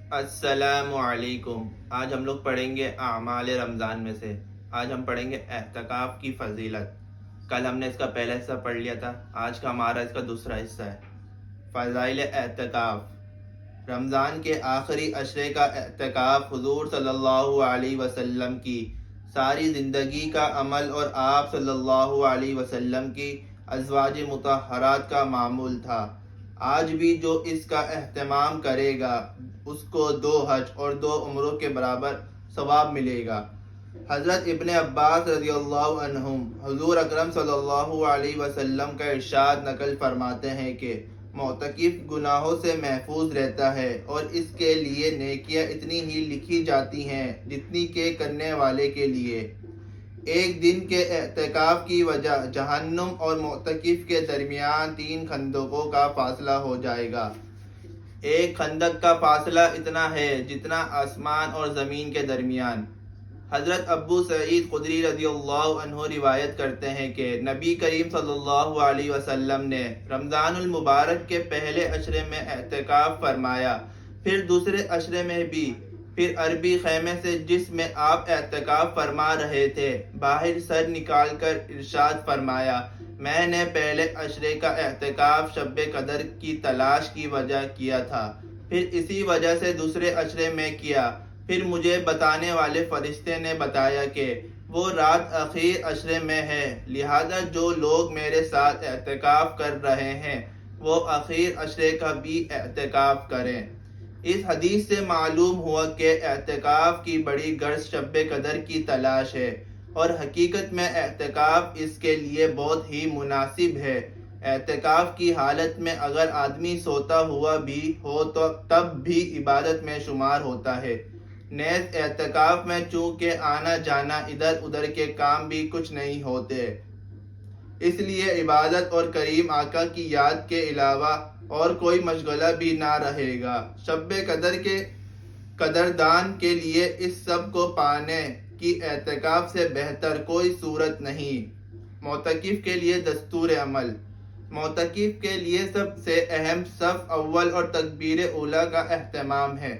السلام علیکم۔ آج ہم لوگ پڑھیں گے اعمال رمضان میں سے۔ آج ہم پڑھیں گے اعتکاف کی فضیلت۔ کل ہم نے اس کا پہلا حصہ پڑھ لیا تھا، آج کا ہمارا اس کا دوسرا حصہ ہے۔ فضائل اعتکاف۔ رمضان کے آخری عشرے کا اعتکاف حضور صلی اللہ علیہ وسلم کی ساری زندگی کا عمل اور آپ صلی اللہ علیہ وسلم کی ازواج مطہرات کا معمول تھا۔ آج بھی جو اس کا اہتمام کرے گا اس کو 2 حج اور 2 عمروں کے برابر ثواب ملے گا۔ حضرت ابن عباس رضی اللہ عنہم حضور اکرم صلی اللہ علیہ وسلم کا ارشاد نقل فرماتے ہیں کہ معتکف گناہوں سے محفوظ رہتا ہے اور اس کے لیے نیکیاں اتنی ہی لکھی جاتی ہیں جتنی کہ کرنے والے کے لیے۔ ایک دن کے اعتکاف کی وجہ جہنم اور معتکف کے درمیان 3 خندقوں کا فاصلہ ہو جائے گا۔ ایک خندق کا فاصلہ اتنا ہے جتنا آسمان اور زمین کے درمیان۔ حضرت ابو سعید خدری رضی اللہ عنہ روایت کرتے ہیں کہ نبی کریم صلی اللہ علیہ وسلم نے رمضان المبارک کے پہلے عشرے میں اعتکاف فرمایا، پھر دوسرے عشرے میں بھی، پھر عربی خیمے سے جس میں آپ اعتکاف فرما رہے تھے باہر سر نکال کر ارشاد فرمایا، میں نے پہلے عشرے کا اعتکاف شب قدر کی تلاش کی وجہ کیا تھا، پھر اسی وجہ سے دوسرے عشرے میں کیا، پھر مجھے بتانے والے فرشتے نے بتایا کہ وہ رات اخیر عشرے میں ہے، لہذا جو لوگ میرے ساتھ اعتکاف کر رہے ہیں وہ اخیر عشرے کا بھی اعتکاف کریں۔ اس حدیث سے معلوم ہوا کہ اعتکاف کی بڑی غرض شب قدر کی تلاش ہے، اور حقیقت میں اعتکاف اس کے لیے بہت ہی مناسب ہے۔ اعتکاف کی حالت میں اگر آدمی سوتا ہوا بھی ہو تو تب بھی عبادت میں شمار ہوتا ہے۔ نیز اعتکاف میں چونکہ آنا جانا ادھر ادھر کے کام بھی کچھ نہیں ہوتے، اس لیے عبادت اور کریم آقا کی یاد کے علاوہ اور کوئی مشغلہ بھی نہ رہے گا۔ شب قدر کے قدردان کے لیے اس سب کو پانے کی اعتکاف سے بہتر کوئی صورت نہیں۔ معتکف کے لیے دستور عمل۔ معتکف کے لیے سب سے اہم صف اول اور تکبیر اولیٰ کا اہتمام ہے۔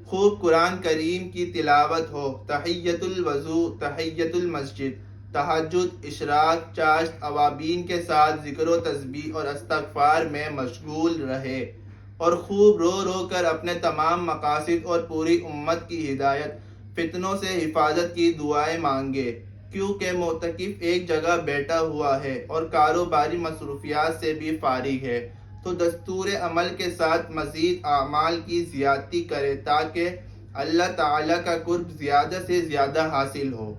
خوب قرآن کریم کی تلاوت ہو، تحیۃ الوضو، تحیۃ المسجد، تہجد، اشراق، چاشت اوابین کے ساتھ ذکر و تسبیح اور استغفار میں مشغول رہے، اور خوب رو رو کر اپنے تمام مقاصد اور پوری امت کی ہدایت، فتنوں سے حفاظت کی دعائیں مانگے۔ کیونکہ معتکف ایک جگہ بیٹھا ہوا ہے اور کاروباری مصروفیات سے بھی فارغ ہے، تو دستور عمل کے ساتھ مزید اعمال کی زیادتی کرے تاکہ اللہ تعالیٰ کا قرب زیادہ سے زیادہ حاصل ہو۔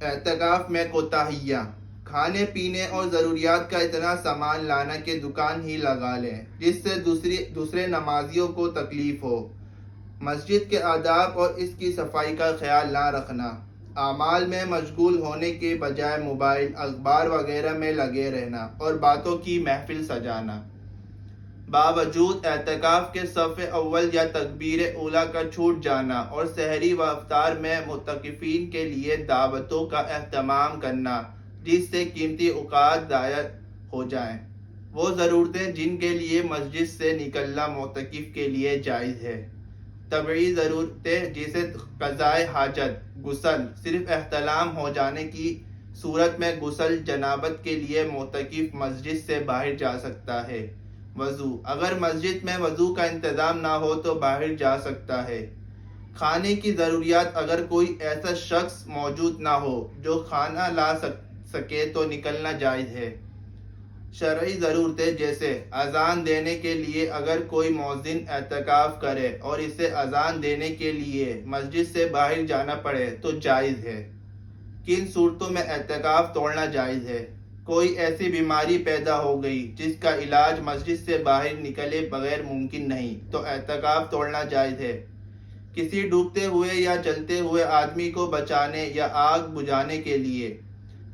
اعتکاف میں کوتاہیاں۔ کھانے پینے اور ضروریات کا اتنا سامان لانا کہ دکان ہی لگا لیں جس سے دوسرے نمازیوں کو تکلیف ہو۔ مسجد کے آداب اور اس کی صفائی کا خیال نہ رکھنا۔ اعمال میں مشغول ہونے کے بجائے موبائل، اخبار وغیرہ میں لگے رہنا اور باتوں کی محفل سجانا۔ باوجود اعتکاف کے صف اول یا تکبیر اولیٰ کا چھوٹ جانا اور سحری و افطار میں معتکفین کے لیے دعوتوں کا اہتمام کرنا جس سے قیمتی اوقات ضائع ہو جائیں۔ وہ ضرورتیں جن کے لیے مسجد سے نکلنا معتکف کے لیے جائز ہے۔ طبعی ضرورتیں جیسے قضاء حاجت، غسل، صرف احتلام ہو جانے کی صورت میں غسل جنابت کے لیے معتکف مسجد سے باہر جا سکتا ہے۔ وضو، اگر مسجد میں وضو کا انتظام نہ ہو تو باہر جا سکتا ہے۔ کھانے کی ضروریات، اگر کوئی ایسا شخص موجود نہ ہو جو کھانا لا سکے تو نکلنا جائز ہے۔ شرعی ضرورتیں جیسے اذان دینے کے لیے اگر کوئی مؤذن اعتکاف کرے اور اسے اذان دینے کے لیے مسجد سے باہر جانا پڑے تو جائز ہے۔ کن صورتوں میں اعتکاف توڑنا جائز ہے؟ کوئی ایسی بیماری پیدا ہو گئی جس کا علاج مسجد سے باہر نکلے بغیر ممکن نہیں تو اعتکاف توڑنا جائز ہے۔ کسی ڈوبتے ہوئے یا جلتے ہوئے آدمی کو بچانے یا آگ بجھانے کے لیے،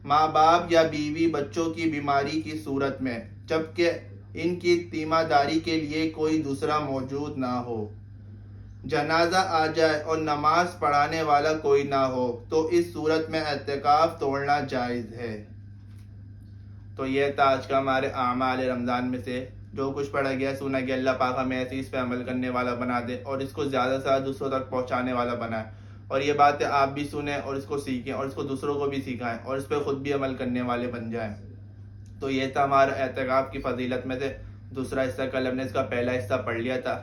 ماں باپ یا بیوی بچوں کی بیماری کی صورت میں، جبکہ ان کی تیمارداری کے لیے کوئی دوسرا موجود نہ ہو، جنازہ آ جائے اور نماز پڑھانے والا کوئی نہ ہو تو اس صورت میں اعتکاف توڑنا جائز ہے۔ تو یہ تھا آج کا ہمارے اعمال رمضان میں سے جو کچھ پڑھا گیا سنا گیا اللہ پاک ہمیں ایسے اس پہ عمل کرنے والا بنا دے اور اس کو زیادہ سے زیادہ دوسروں تک پہنچانے والا بنائے. اور یہ باتیں آپ بھی سنیں اور اس کو سیکھیں اور اس کو دوسروں کو بھی سکھائیں اور اس پہ خود بھی عمل کرنے والے بن جائیں. تو یہ تھا ہمارا اعتکاف کی فضیلت میں سے دوسرا حصہ. کل ہم نے اس کا پہلا حصہ پڑھ لیا تھا.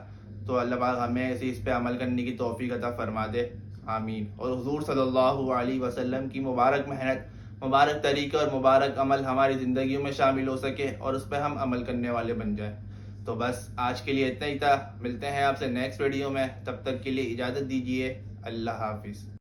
تو اللہ پاک ہمیں ایسے اس پہ عمل کرنے کی توفیق عطا فرما دے, آمین. اور حضور صلی اللہ علیہ وسلم کی مبارک محنت, مبارک طریقہ اور مبارک عمل ہماری زندگیوں میں شامل ہو سکے اور اس پہ ہم عمل کرنے والے بن جائیں. تو بس آج کے لیے اتنا ہی تھا. ملتے ہیں آپ سے نیکسٹ ویڈیو میں. تب تک کے لیے اجازت دیجیے. اللہ حافظ.